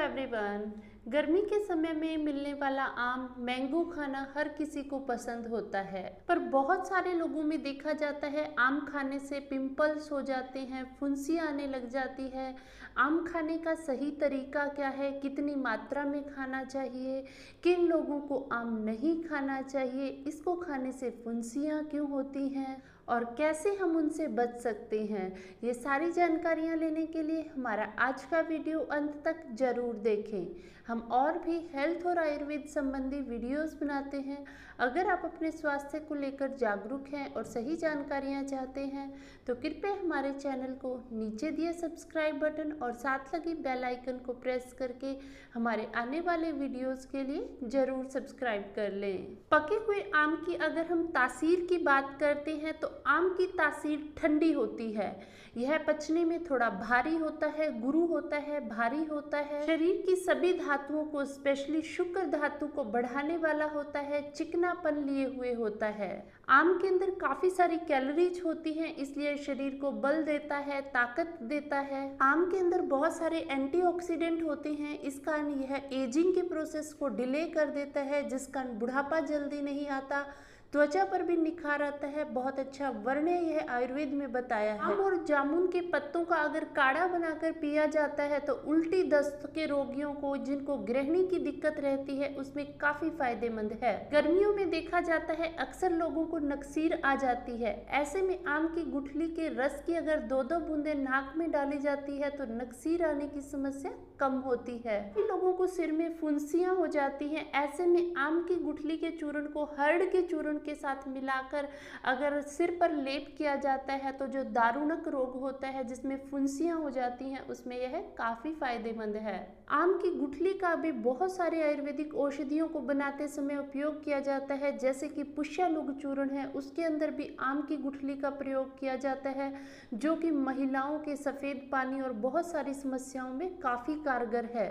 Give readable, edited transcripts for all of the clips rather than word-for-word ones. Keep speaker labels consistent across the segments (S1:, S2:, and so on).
S1: Everyone. गर्मी के समय में मिलने वाला आम मैंगो खाना हर किसी को पसंद होता है, पर बहुत सारे लोगों में देखा जाता है आम खाने से पिंपल्स हो जाते हैं, फुंसी आने लग जाती है। आम खाने का सही तरीका क्या है, कितनी मात्रा में खाना चाहिए, किन लोगों को आम नहीं खाना चाहिए, इसको खाने से फुंसियाँ क्यों होती हैं और कैसे हम उनसे बच सकते हैं, ये सारी जानकारियाँ लेने के लिए हमारा आज का वीडियो अंत तक जरूर देखें। हम और भी हेल्थ और आयुर्वेद संबंधी वीडियोस बनाते हैं। अगर आप अपने स्वास्थ्य को लेकर जागरूक हैं और सही जानकारियाँ चाहते हैं तो कृपया हमारे चैनल को नीचे दिए सब्सक्राइब बटन और साथ लगी बेल आइकन को प्रेस करके हमारे आने वाले वीडियोस के लिए ज़रूर सब्सक्राइब कर लें। पके हुए आम की अगर हम तासीर की बात करते हैं तो आम की तासीर ठंडी होती है। यह पचने में थोड़ा भारी होता है, गुरु होता है, भारी होता है, शरीर की सभी धातुओं को स्पेशली शुक्र धातु को बढ़ाने वाला होता है, चिकनापन लिए हुए होता है। आम के अंदर काफी सारी कैलोरीज होती हैं, इसलिए शरीर को बल देता है, ताकत देता है। आम के अंदर बहुत सारे एंटीऑक्सीडेंट होते हैं, इस कारण यह एजिंग के प्रोसेस को डिले कर देता है, जिस कारण बुढ़ापा जल्दी नहीं आता, त्वचा पर भी निखार आता है। बहुत अच्छा वर्ण यह आयुर्वेद में बताया है। आम और जामुन के पत्तों का अगर काढ़ा बनाकर पिया जाता है तो उल्टी दस्त के रोगियों को, जिनको गृहिणी की दिक्कत रहती है, उसमें काफी फायदेमंद है। गर्मियों में देखा जाता है अक्सर लोगों को नक्सीर आ जाती है, ऐसे में आम की गुठली के रस की अगर 2-2 बूंदे नाक में डाली जाती है तो नक्सीर आने की समस्या कम होती है। लोगों को सिर में फुंसियां हो जाती हैं, ऐसे में आम की गुठली के चूर्ण को हर्ड के चूर्ण के साथ मिलाकर अगर सिर पर लेप किया जाता है तो जो दारुणक रोग होता है जिसमें फुंसियां हो जाती हैं, उसमें यह काफी फायदेमंद है। आम की गुठली का भी बहुत सारे आयुर्वेदिक औषधियों को बनाते समय उपयोग किया जाता है, जैसे कि पुष्यालुग चूर्ण है, उसके अंदर भी आम की गुठली का प्रयोग किया जाता है, जो कि महिलाओं के सफेद पानी और बहुत सारी समस्याओं में काफी कारगर है।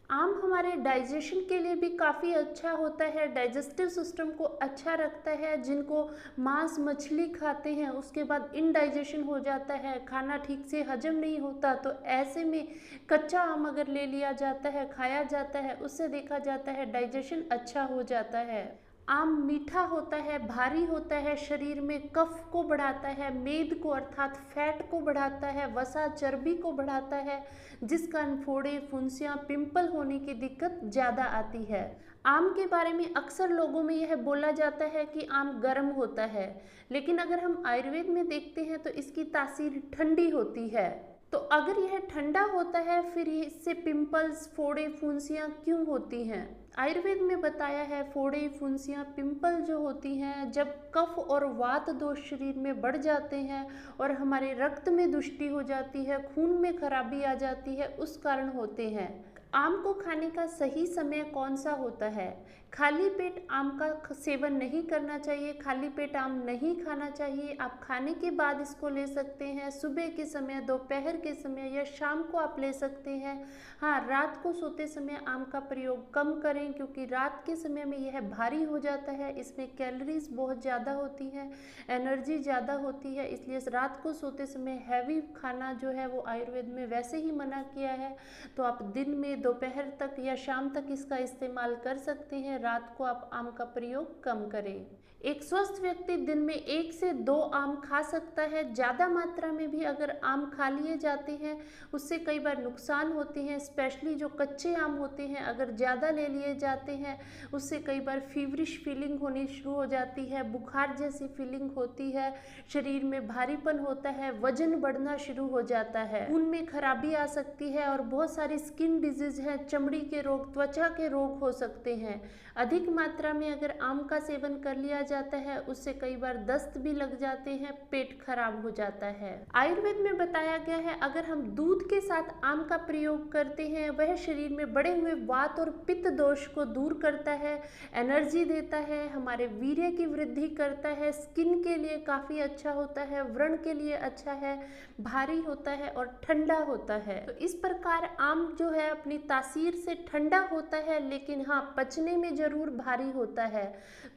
S1: आम हमारे डाइजेशन के लिए भी काफ़ी अच्छा होता है, डाइजेस्टिव सिस्टम को अच्छा रखता है। जिनको मांस मछली खाते हैं उसके बाद इनडाइजेशन हो जाता है, खाना ठीक से हजम नहीं होता, तो ऐसे में कच्चा आम अगर ले लिया जाता है, खाया जाता है, उससे देखा जाता है डाइजेशन अच्छा हो जाता है। आम मीठा होता है, भारी होता है, शरीर में कफ को बढ़ाता है, मेद को अर्थात फैट को बढ़ाता है, वसा चर्बी को बढ़ाता है, जिस कारण फोड़े, फुंसियाँ, पिंपल होने की दिक्कत ज़्यादा आती है। आम के बारे में अक्सर लोगों में यह बोला जाता है कि आम गर्म होता है, लेकिन अगर हम आयुर्वेद में देखते हैं तो इसकी तासीर ठंडी होती है। तो अगर यह ठंडा होता है फिर इससे पिंपल्स, फोड़े, फुंसियाँ क्यों होती हैं? आयुर्वेद में बताया है फोड़े, फुंसियाँ, पिंपल जो होती हैं जब कफ और वात दोष शरीर में बढ़ जाते हैं और हमारे रक्त में दुष्टि हो जाती है, खून में खराबी आ जाती है, उस कारण होते हैं। आम को खाने का सही समय कौन सा होता है? खाली पेट आम का सेवन नहीं करना चाहिए, खाली पेट आम नहीं खाना चाहिए। आप खाने के बाद इसको ले सकते हैं, सुबह के समय, दोपहर के समय या शाम को आप ले सकते हैं। हाँ, रात को सोते समय आम का प्रयोग कम करें, क्योंकि रात के समय में यह भारी हो जाता है, इसमें कैलोरीज बहुत ज़्यादा होती हैं, एनर्जी ज़्यादा होती है, इसलिए रात को सोते समय हैवी खाना जो है वो आयुर्वेद में वैसे ही मना किया है। तो आप दिन में, दोपहर तक या शाम तक इसका इस्तेमाल कर सकते हैं, रात को आप आम का प्रयोग कम करें। एक स्वस्थ व्यक्ति दिन में 1 से 2 आम खा सकता है। ज़्यादा मात्रा में भी अगर आम खा लिए जाते हैं उससे कई बार नुकसान होते हैं, स्पेशली जो कच्चे आम होते हैं अगर ज़्यादा ले लिए जाते हैं उससे कई बार फीवरिश फीलिंग होनी शुरू हो जाती है, बुखार जैसी फीलिंग होती है, शरीर में भारीपन होता है, वजन बढ़ना शुरू हो जाता है, खून में खराबी आ सकती है और बहुत सारी स्किन डिजीज है, चमड़ी के रोग, त्वचा के रोग हो सकते हैं। अधिक मात्रा में अगर आम का सेवन कर लिया जाता है उससे कई बार दस्त भी लग जाते हैं, पेट खराब हो जाता है। आयुर्वेद में बताया गया है अगर हम दूध के साथ आम का प्रयोग करते हैं वह शरीर में बढ़े हुए वात और पित्त दोष दोष को दूर करता है, एनर्जी देता है, हमारे वीर्य की वृद्धि करता है, स्किन के लिए काफ़ी अच्छा होता है, व्रण के लिए अच्छा है, भारी होता है और ठंडा होता है। तो इस प्रकार आम जो है अपनी तासीर से ठंडा होता है, लेकिन हाँ पचने में ज़रूर भारी होता है।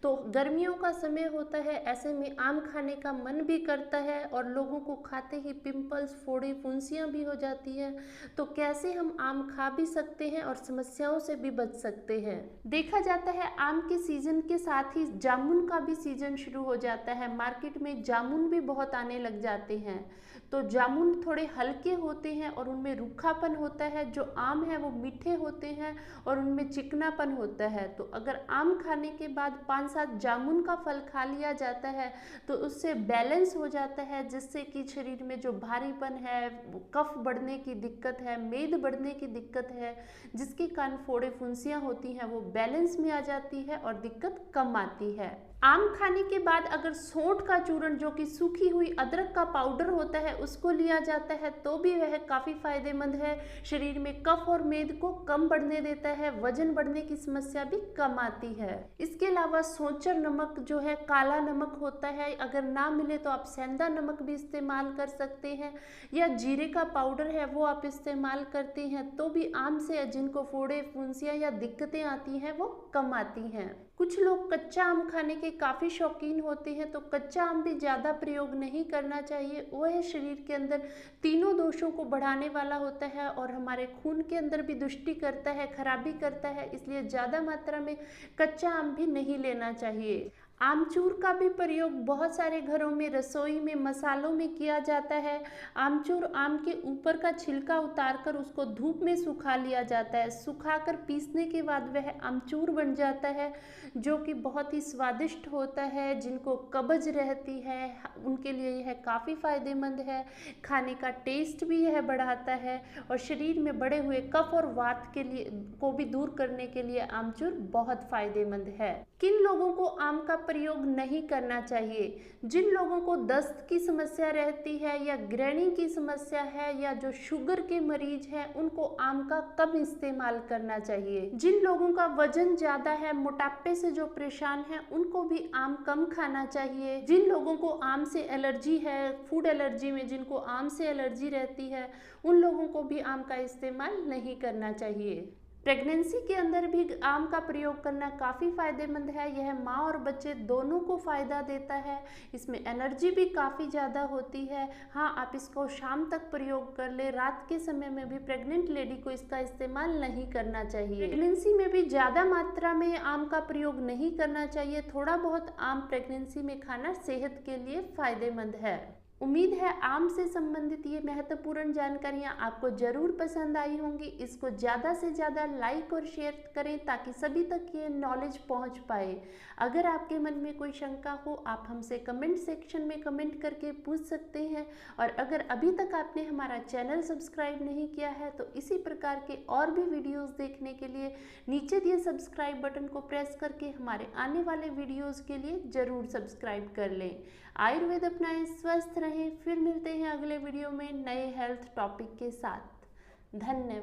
S1: तो गर्मियों का समय होता है, ऐसे में आम खाने का मन भी करता है और लोगों को खाते ही पिंपल्स, फोड़े, फुंसियाँ भी हो जाती हैं। तो कैसे हम आम खा भी सकते हैं और समस्याओं से भी बच सकते हैं। देखा जाता है आम के सीजन के साथ ही जामुन का भी सीजन शुरू हो जाता है। मार्केट में जामुन भी बहुत आने लग जाते हैं। तो जामुन थोड़े हल्के होते हैं और उनमें रूखापन होता है। जो आम है वो मीठे होते हैं और उनमें चिकनापन होता है। तो अगर आम खाने के बाद 5-7 जामुन का फल खा लिया जाता है तो उससे बैलेंस हो जाता है, जिससे कि शरीर में जो भारीपन है, कफ बढ़ने की दिक्कत है, मेद बढ़ने की दिक्कत है, जिसके कारण फोड़े फुंसियाँ होती हैं, वो बैलेंस में आ जाती है और दिक्कत कम आती है। आम खाने के बाद अगर सोंठ का चूर्ण, जो कि सूखी हुई अदरक का पाउडर होता है, उसको लिया जाता है तो भी वह काफ़ी फायदेमंद है। शरीर में कफ और मेद को कम बढ़ने देता है, वजन बढ़ने की समस्या भी कम आती है। इसके अलावा सोंचर नमक जो है, काला नमक होता है, अगर ना मिले तो आप सेंधा नमक भी इस्तेमाल कर सकते हैं, या जीरे का पाउडर है वो आप इस्तेमाल करते हैं तो भी आम से जिनको फोड़े फुंसियाँ या दिक्कतें आती हैं वो कम आती हैं। कुछ लोग कच्चा आम खाने के काफ़ी शौकीन होते हैं, तो कच्चा आम भी ज़्यादा प्रयोग नहीं करना चाहिए। वह शरीर के अंदर तीनों दोषों को बढ़ाने वाला होता है और हमारे खून के अंदर भी दुष्टि करता है, खराबी करता है, इसलिए ज़्यादा मात्रा में कच्चा आम भी नहीं लेना चाहिए। आमचूर का भी प्रयोग बहुत सारे घरों में रसोई में मसालों में किया जाता है। आमचूर आम के ऊपर का छिलका उतारकर उसको धूप में सुखा लिया जाता है। सुखाकर पीसने के बाद वह आमचूर बन जाता है, जो कि बहुत ही स्वादिष्ट होता है। जिनको कब्ज रहती है उनके लिए यह काफ़ी फायदेमंद है। खाने का टेस्ट भी यह बढ़ाता है और शरीर में बढ़े हुए कफ और वात के लिए को भी दूर करने के लिए आमचूर बहुत फायदेमंद है। किन लोगों को आम का प्रयोग नहीं करना चाहिए? जिन लोगों को दस्त की समस्या रहती है, या ग्रैनी की समस्या है, या जो शुगर के मरीज हैं, उनको आम का कम इस्तेमाल करना चाहिए। जिन लोगों का वजन ज़्यादा है, मोटापे से जो परेशान है, उनको भी आम कम खाना चाहिए। जिन लोगों को आम से एलर्जी है, फूड एलर्जी में जिनको आम से एलर्जी रहती है, उन लोगों को भी आम का इस्तेमाल नहीं करना चाहिए। प्रेगनेंसी के अंदर भी आम का प्रयोग करना काफ़ी फायदेमंद है। यह माँ और बच्चे दोनों को फ़ायदा देता है। इसमें एनर्जी भी काफ़ी ज़्यादा होती है। हाँ, आप इसको शाम तक प्रयोग कर ले, रात के समय में भी प्रेग्नेंट लेडी को इसका इस्तेमाल नहीं करना चाहिए। प्रेगनेंसी में भी ज़्यादा मात्रा में आम का प्रयोग नहीं करना चाहिए। थोड़ा बहुत आम प्रेगनेंसी में खाना सेहत के लिए फ़ायदेमंद है। उम्मीद है आम से संबंधित ये महत्वपूर्ण जानकारियाँ आपको जरूर पसंद आई होंगी। इसको ज़्यादा से ज़्यादा लाइक और शेयर करें ताकि सभी तक ये नॉलेज पहुंच पाए। अगर आपके मन में कोई शंका हो, आप हमसे कमेंट सेक्शन में कमेंट करके पूछ सकते हैं। और अगर अभी तक आपने हमारा चैनल सब्सक्राइब नहीं किया है तो इसी प्रकार के और भी वीडियोज़ देखने के लिए नीचे दिए सब्सक्राइब बटन को प्रेस करके हमारे आने वाले वीडियोज़ के लिए ज़रूर सब्सक्राइब कर लें। आयुर्वेद अपनाएं, स्वस्थ रहें। फिर मिलते हैं अगले वीडियो में नए हेल्थ टॉपिक के साथ। धन्यवाद।